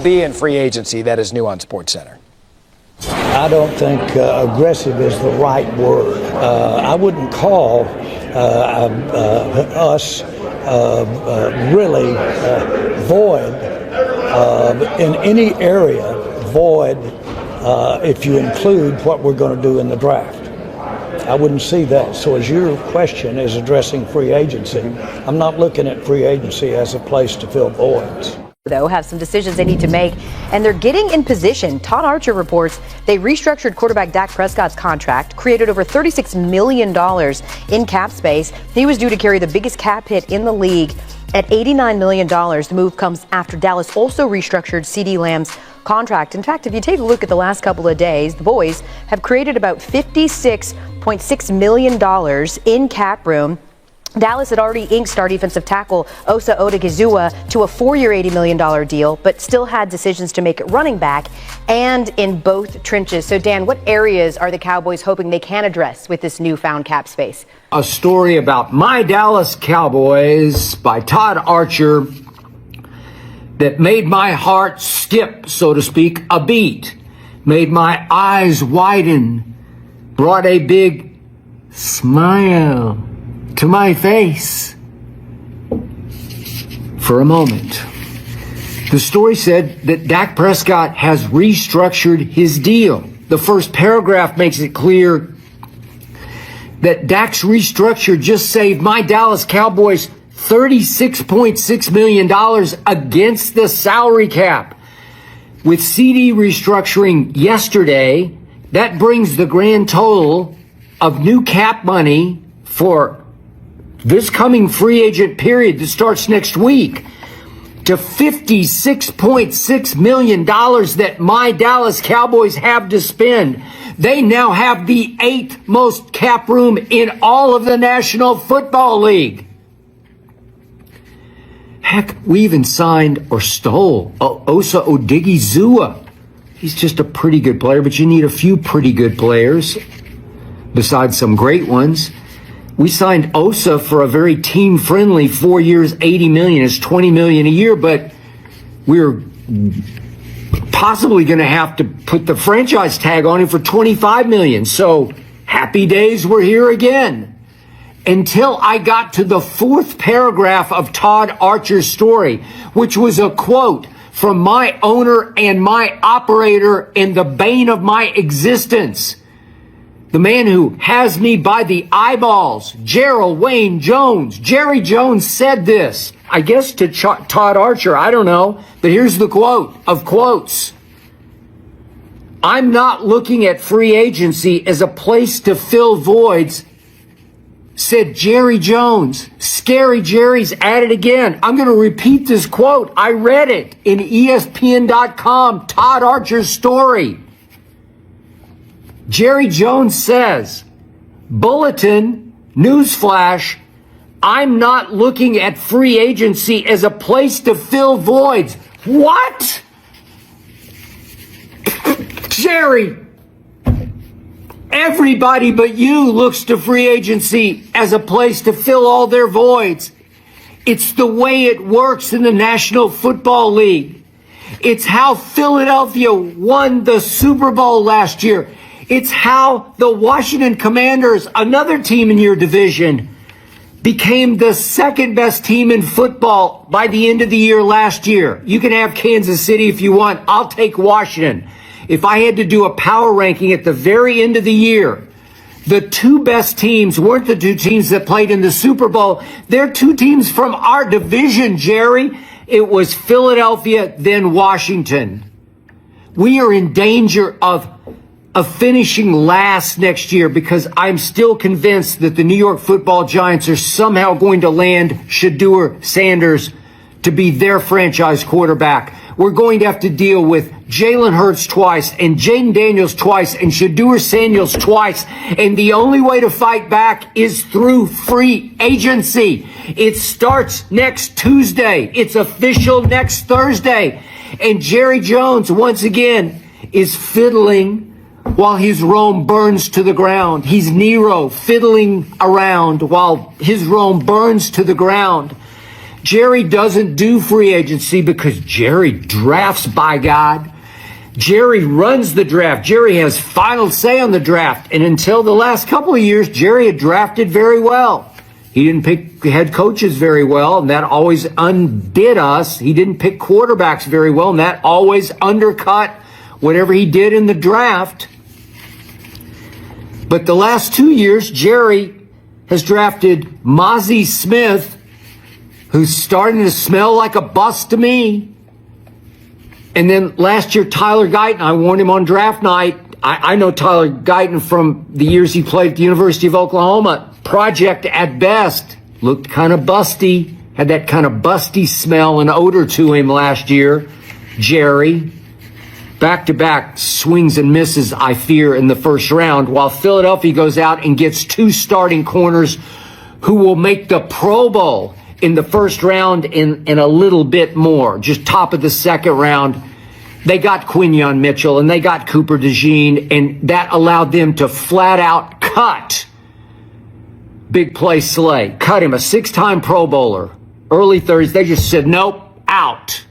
be in free agency that is new on SportsCenter? I don't think aggressive is the right word. I wouldn't call us really void in any area, void if you include what we're going to do in the draft. I wouldn't see that. So as your question is addressing free agency, I'm not looking at free agency as a place to fill voids. Though have some decisions they need to make, and they're getting in position. Todd Archer reports they restructured quarterback Dak Prescott's contract, created over $36 million in cap space. He was due to carry the biggest cap hit in the league at $89 million. The move comes after Dallas also restructured CeeDee Lamb's contract. In fact, if you take a look at the last couple of days, the boys have created about $56.6 million in cap room. Dallas had already inked star defensive tackle Osa Odigizua to a 4-year, $80 million deal, but still had decisions to make at running back and in both trenches. So, Dan, what areas are the Cowboys hoping they can address with this newfound cap space? A story about my Dallas Cowboys by Todd Archer that made my heart skip, so to speak, a beat, made my eyes widen, brought a big smile to my face for a moment. The story said that Dak Prescott has restructured his deal. The first paragraph makes it clear that Dak's restructure just saved my Dallas Cowboys $36.6 million against the salary cap. With CD restructuring yesterday, that brings the grand total of new cap money for this coming free agent period that starts next week to $56.6 million that my Dallas Cowboys have to spend. They now have the 8th most cap room in all of the National Football League. Heck, we even signed or stole Osa Odigizua. He's just a pretty good player, but you need a few pretty good players besides some great ones. We signed Osa for a very team-friendly 4 years, $80 million. It's $20 million a year, but we're possibly going to have to put the franchise tag on him for $25 million. So happy days, we're here again. Until I got to the 4th paragraph of Todd Archer's story, which was a quote from my owner and my operator and the bane of my existence. The man who has me by the eyeballs, Gerald Wayne Jones. Jerry Jones said this, I guess to Todd Archer, I don't know, but here's the quote of quotes. I'm not looking at free agency as a place to fill voids, said Jerry Jones. Scary Jerry's at it again. I'm going to repeat this quote. I read it in ESPN.com, Todd Archer's story. Jerry Jones says, bulletin, newsflash, I'm not looking at free agency as a place to fill voids. What? Jerry, everybody but you looks to free agency as a place to fill all their voids. It's the way it works in the National Football League. It's how Philadelphia won the Super Bowl last year. It's how the Washington Commanders, another team in your division, became the second best team in football by the end of the year last year. You can have Kansas City if you want. I'll take Washington. If I had to do a power ranking at the very end of the year, the 2 best teams weren't the 2 teams that played in the Super Bowl. They're 2 teams from our division, Jerry. It was Philadelphia, then Washington. We are in danger of finishing last next year because I'm still convinced that the New York Football Giants are somehow going to land Shedeur Sanders to be their franchise quarterback. We're going to have to deal with Jalen Hurts twice and Jaden Daniels twice and Shedeur Sanders twice. And the only way to fight back is through free agency. It starts next Tuesday. It's official next Thursday. And Jerry Jones, once again, is fiddling while his Rome burns to the ground. He's Nero fiddling around while his Rome burns to the ground. Jerry doesn't do free agency because Jerry drafts, by God. Jerry runs the draft. Jerry has final say on the draft. And until the last couple of years, Jerry had drafted very well. He didn't pick head coaches very well, and that always undid us. He didn't pick quarterbacks very well, and that always undercut whatever he did in the draft. But the last 2 years, Jerry has drafted Mozzie Smith, who's starting to smell like a bust to me. And then last year, Tyler Guyton, I warned him on draft night. I know Tyler Guyton from the years he played at the University of Oklahoma. Project at best. Looked kind of busty. Had that kind of busty smell and odor to him last year. Jerry. Back-to-back swings and misses, I fear, in the first round, while Philadelphia goes out and gets 2 starting corners who will make the Pro Bowl in the first round and a little bit more, just top of the second round. They got Quinyon Mitchell and they got Cooper DeJean, and that allowed them to flat out cut Big Play Slay. Cut him, a 6-time Pro Bowler, early 30s. They just said, nope, out.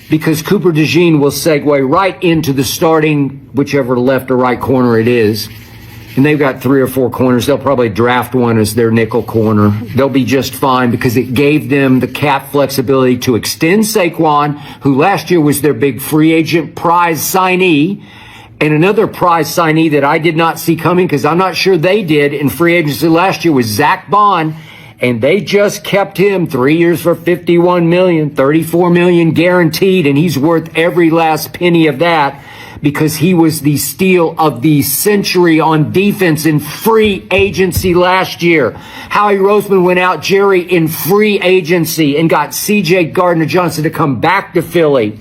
Because Cooper DeJean will segue right into the starting, whichever left or right corner it is. And they've got 3 or 4 corners. They'll probably draft one as their nickel corner. They'll be just fine because it gave them the cap flexibility to extend Saquon, who last year was their big free agent prize signee. And another prize signee that I did not see coming, because I'm not sure they did in free agency last year, was Zach Bond. And they just kept him 3 years for $51 million, $34 million guaranteed, and he's worth every last penny of that because he was the steal of the century on defense in free agency last year. Howie Roseman went out, Jerry, in free agency and got C.J. Gardner-Johnson to come back to Philly.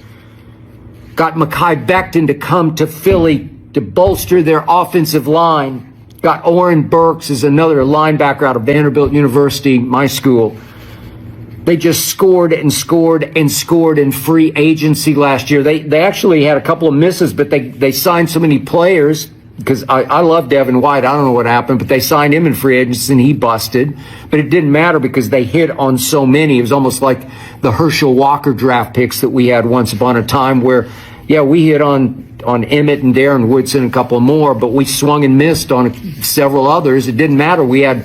Got Mekhi Becton to come to Philly to bolster their offensive line. Got Oren Burks as another linebacker out of Vanderbilt University, my school. They just scored and scored and scored in free agency last year. They actually had a couple of misses, but they signed so many players because I love Devin White. I don't know what happened, but they signed him in free agency and he busted. But it didn't matter because they hit on so many. It was almost like the Herschel Walker draft picks that we had once upon a time where, yeah, we hit on Emmett and Darren Woodson, a couple more, but we swung and missed on several others. It didn't matter. We had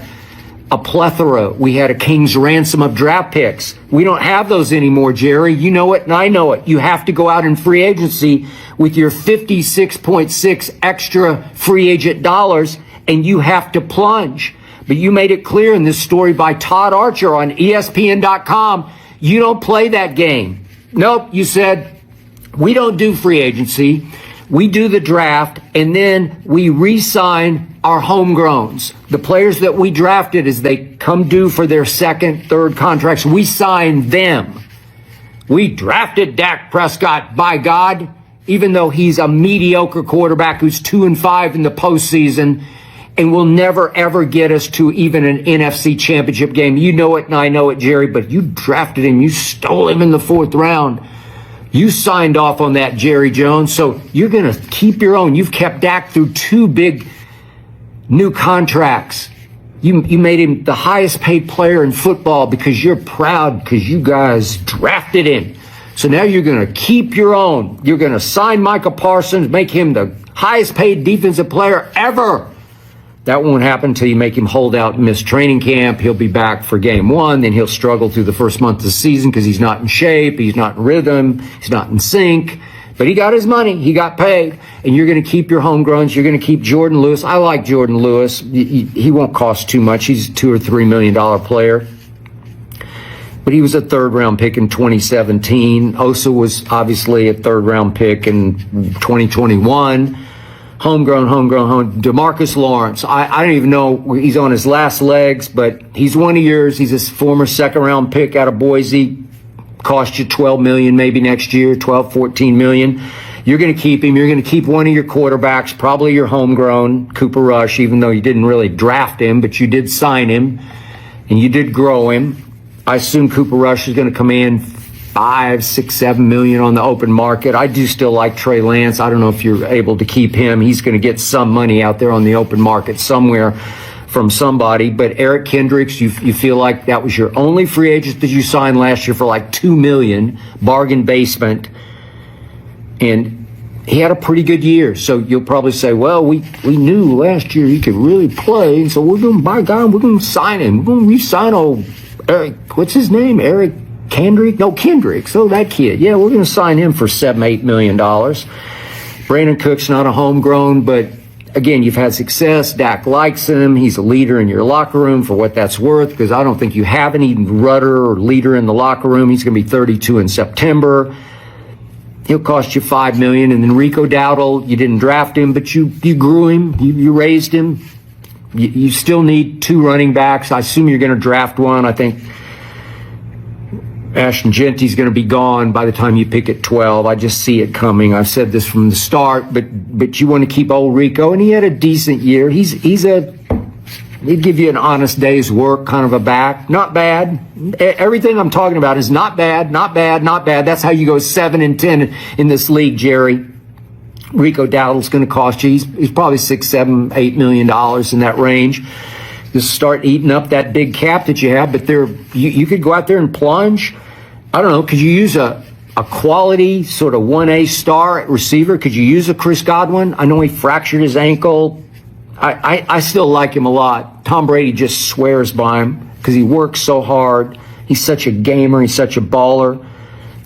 a plethora. We had a king's ransom of draft picks. We don't have those anymore, Jerry. You know it and I know it. You have to go out in free agency with your 56.6 extra free agent dollars, and you have to plunge. But you made it clear in this story by Todd Archer on ESPN.com, you don't play that game. Nope, you said, we don't do free agency. We do the draft, and then we re-sign our homegrowns. The players that we drafted as they come due for their second, third contracts, we sign them. We drafted Dak Prescott, by God, even though he's a mediocre quarterback who's 2-5 in the postseason and will never, ever get us to even an NFC championship game. You know it and I know it, Jerry, but you drafted him. You stole him in the 4th round. You signed off on that, Jerry Jones, so you're going to keep your own. You've kept Dak through 2 big new contracts. You made him the highest paid player in football because you're proud because you guys drafted him. So now you're going to keep your own. You're going to sign Micah Parsons, make him the highest paid defensive player ever. That won't happen until you make him hold out and miss training camp. He'll be back for game 1. Then he'll struggle through the first month of the season because he's not in shape. He's not in rhythm. He's not in sync. But he got his money. He got paid. And you're going to keep your homegrowns. You're going to keep Jordan Lewis. I like Jordan Lewis. He won't cost too much. He's a $2 or $3 million player. But he was a 3rd-round pick in 2017. Osa was obviously a 3rd-round pick in 2021. Homegrown. DeMarcus Lawrence. I don't even know. He's on his last legs, but he's one of yours. He's a former 2nd-round pick out of Boise. Cost you $12 million maybe next year, $14 million. You're going to keep him. You're going to keep one of your quarterbacks, probably your homegrown, Cooper Rush, even though you didn't really draft him, but you did sign him and you did grow him. I assume Cooper Rush is going to come in $5, $6, $7 million on the open market. I do still like Trey Lance. I don't know if you're able to keep him. He's going to get some money out there on the open market somewhere. from somebody, but Eric Kendricks, you feel like that was your only free agent that you signed last year for like $2 million, bargain basement, and he had a pretty good year. So you'll probably say, well, we knew last year he could really play, and so we're going to sign him. We're going to re-sign old Eric, what's his name? Eric Kendrick? No, Kendricks. Oh, that kid. Yeah, we're going to sign him for $7-8 million. Brandon Cook's not a homegrown, but again, you've had success. Dak likes him. He's a leader in your locker room for what that's worth, because I don't think you have any rudder or leader in the locker room. He's going to be 32 in September. He'll cost you $5 million. And then Rico Dowdle, you didn't draft him, but you grew him. You raised him. You still need 2 running backs. I assume you're going to draft one. I think Ashton Genty's going to be gone by the time you pick at 12. I just see it coming. I've said this from the start, but you want to keep old Rico, and he had a decent year. He'd give you an honest day's work kind of a back. Not bad. Everything I'm talking about is not bad, not bad, not bad. That's how you go 7-10 in this league, Jerry. Rico Dowdle's going to cost you. He's probably $6, $7, $8 million in that range. Just start eating up that big cap that you have. But you could go out there and plunge. I don't know. Could you use a quality sort of 1A star at receiver? Could you use a Chris Godwin? I know he fractured his ankle. I still like him a lot. Tom Brady just swears by him because he works so hard. He's such a gamer. He's such a baller.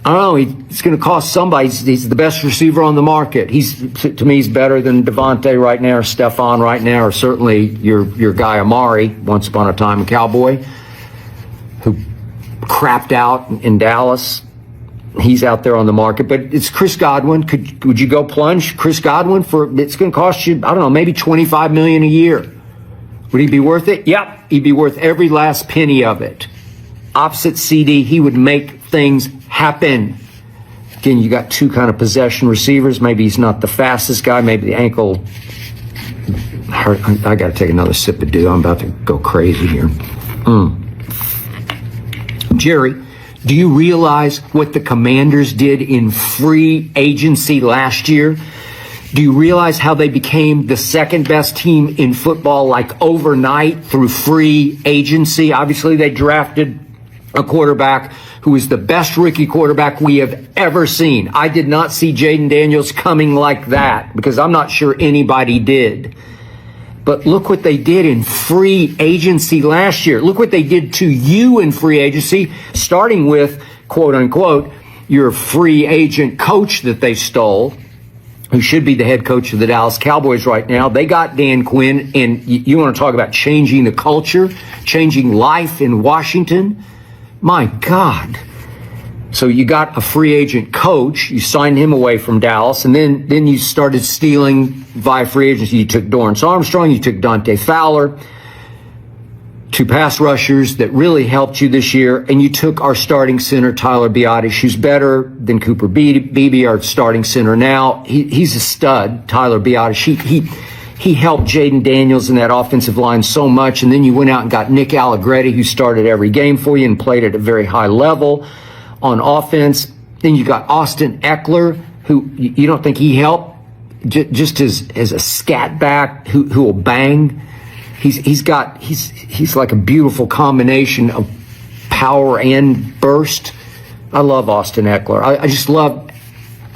I don't know. He's going to cost somebody. He's the best receiver on the market. To me, he's better than Devontae right now, or Stephon right now, or certainly your guy Amari, once upon a time a Cowboy, who crapped out in Dallas. He's out there on the market, but it's Chris Godwin. Would you go plunge Chris Godwin it's going to cost you, I don't know, maybe $25 million a year? Would he be worth it? Yep. He'd be worth every last penny of it. Opposite CD, he would make things happen. Again, you got 2 kind of possession receivers. Maybe he's not the fastest guy. Maybe the ankle hurt. I got to take another sip of dew. I'm about to go crazy here. Jerry, do you realize what the Commanders did in free agency last year? Do you realize how they became the second best team in football, like overnight, through free agency? Obviously, they drafted a quarterback who is the best rookie quarterback we have ever seen. I did not see Jaden Daniels coming like that, because I'm not sure anybody did. But look what they did in free agency last year. Look what they did to you in free agency, starting with, quote unquote, your free agent coach that they stole, who should be the head coach of the Dallas Cowboys right now. They got Dan Quinn, and you want to talk about changing the culture, changing life in Washington? My God. So you got a free agent coach, you signed him away from Dallas, and then you started stealing via free agency. You took Dorrance Armstrong, you took Dante Fowler, 2 pass rushers that really helped you this year, and you took our starting center, Tyler Biadasz, who's better than Cooper Beebe, our starting center now. He's a stud, Tyler Biadasz. He helped Jaden Daniels in that offensive line so much, and then you went out and got Nick Allegretti, who started every game for you and played at a very high level on offense. Then you got Austin Eckler, who you don't think he helped, just as a scat back who will bang. He's like a beautiful combination of power and burst. I love Austin Eckler. I just love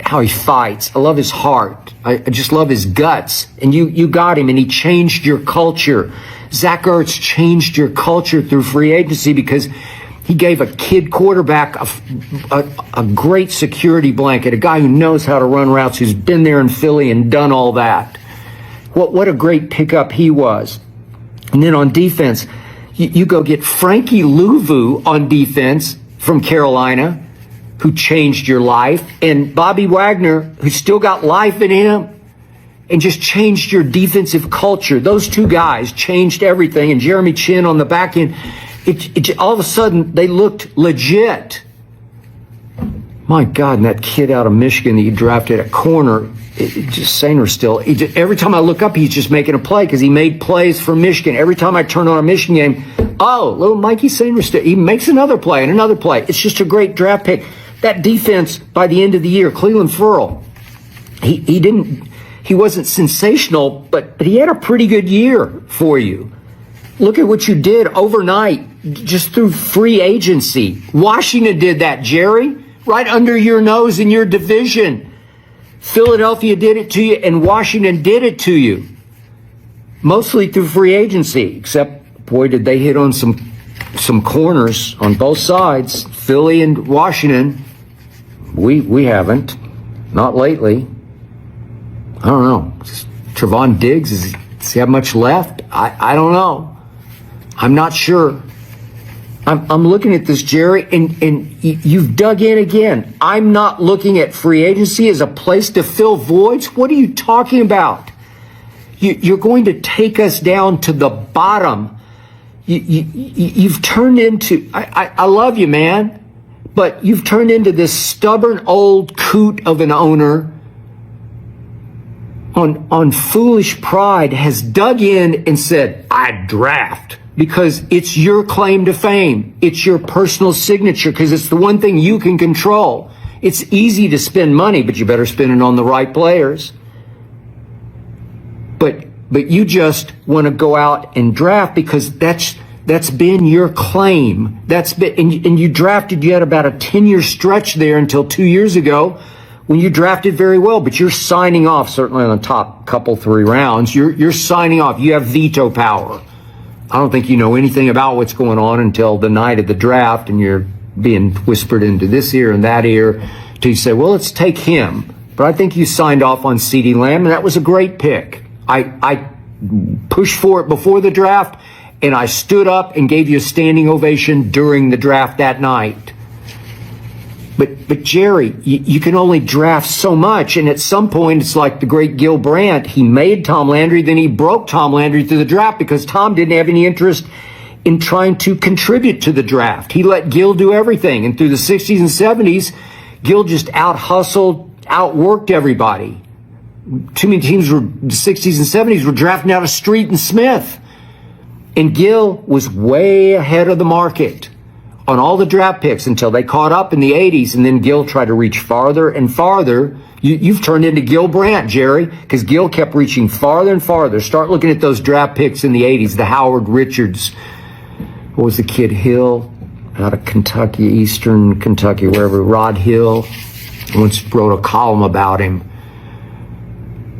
how he fights. I love his heart. I just love his guts. And you got him, and he changed your culture. Zach Ertz changed your culture through free agency because he gave a kid quarterback a great security blanket, a guy who knows how to run routes, who's been there in Philly and done all that. What a great pickup he was. And then on defense, you go get Frankie Louvu on defense from Carolina, who changed your life, and Bobby Wagner, who still got life in him and just changed your defensive culture. Those 2 guys changed everything, and Jeremy Chin on the back end. All of a sudden, they looked legit. My God, and that kid out of Michigan that you drafted at corner, just Sainer still. Every time I look up, he's just making a play because he made plays for Michigan. Every time I turn on a Michigan game, little Mikey Sainer still, he makes another play and another play. It's just a great draft pick. That defense by the end of the year, Cleveland Ferrell, he wasn't sensational, but he had a pretty good year for you. Look at what you did overnight, just through free agency. Washington did that, Jerry, right under your nose in your division. Philadelphia did it to you, and Washington did it to you. Mostly through free agency, except, boy, did they hit on some corners on both sides. Philly and Washington, we haven't. Not lately. I don't know. Trevon Diggs, does he have much left? I don't know. I'm not sure. I'm looking at this, Jerry, and you've dug in again. I'm not looking at free agency as a place to fill voids. What are you talking about? You're going to take us down to the bottom. You've turned into, I love you, man, but you've turned into this stubborn old coot of an owner on foolish pride, has dug in and said, I draft, because it's your claim to fame. It's your personal signature, because it's the one thing you can control. It's easy to spend money, but you better spend it on the right players. But you just want to go out and draft because that's been your claim. That's been, and you drafted, you had about a 10-year stretch there until 2 years ago when you drafted very well, but you're signing off, certainly on the top couple, 3 rounds. You're signing off. You have veto power. I don't think you know anything about what's going on until the night of the draft, and you're being whispered into this ear and that ear till you say, well, let's take him. But I think you signed off on CeeDee Lamb, and that was a great pick. I pushed for it before the draft, and I stood up and gave you a standing ovation during the draft that night. But Jerry, you can only draft so much, and at some point, it's like the great Gil Brandt. He made Tom Landry, then he broke Tom Landry through the draft because Tom didn't have any interest in trying to contribute to the draft. He let Gil do everything, and through the 60s and 70s, Gil just out-hustled, outworked everybody. Too many teams were, the 60s and 70s, were drafting out of Street and Smith. And Gil was way ahead of the market on all the draft picks until they caught up in the 80s, and then Gil tried to reach farther and farther. You've turned into Gil Brandt, Jerry, because Gil kept reaching farther and farther. Start looking at those draft picks in the 80s, the Howard Richards. What was the kid, Hill, out of Kentucky, Eastern Kentucky, wherever, Rod Hill. I once wrote a column about him,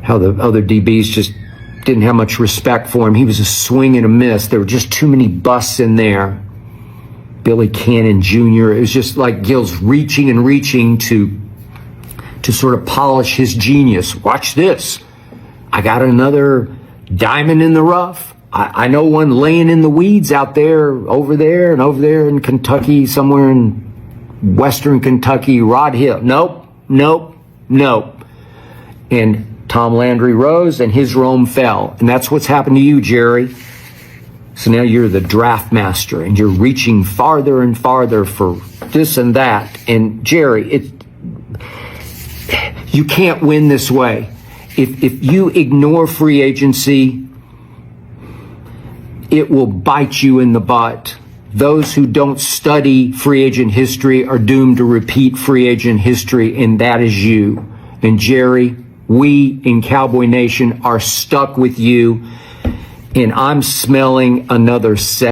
how the other DBs just didn't have much respect for him. He was a swing and a miss. There were just too many busts in there. Billy Cannon Jr. It was just like Gil's reaching and reaching to sort of polish his genius. Watch this. I got another diamond in the rough. I know one laying in the weeds out there, over there in Kentucky, somewhere in Western Kentucky, Rod Hill. Nope. And Tom Landry rose and his Rome fell. And that's what's happened to you, Jerry. So now you're the draft master and you're reaching farther and farther for this and that. And Jerry, you can't win this way. If you ignore free agency, it will bite you in the butt. Those who don't study free agent history are doomed to repeat free agent history, and that is you. And Jerry, we in Cowboy Nation are stuck with you, and I'm smelling another set.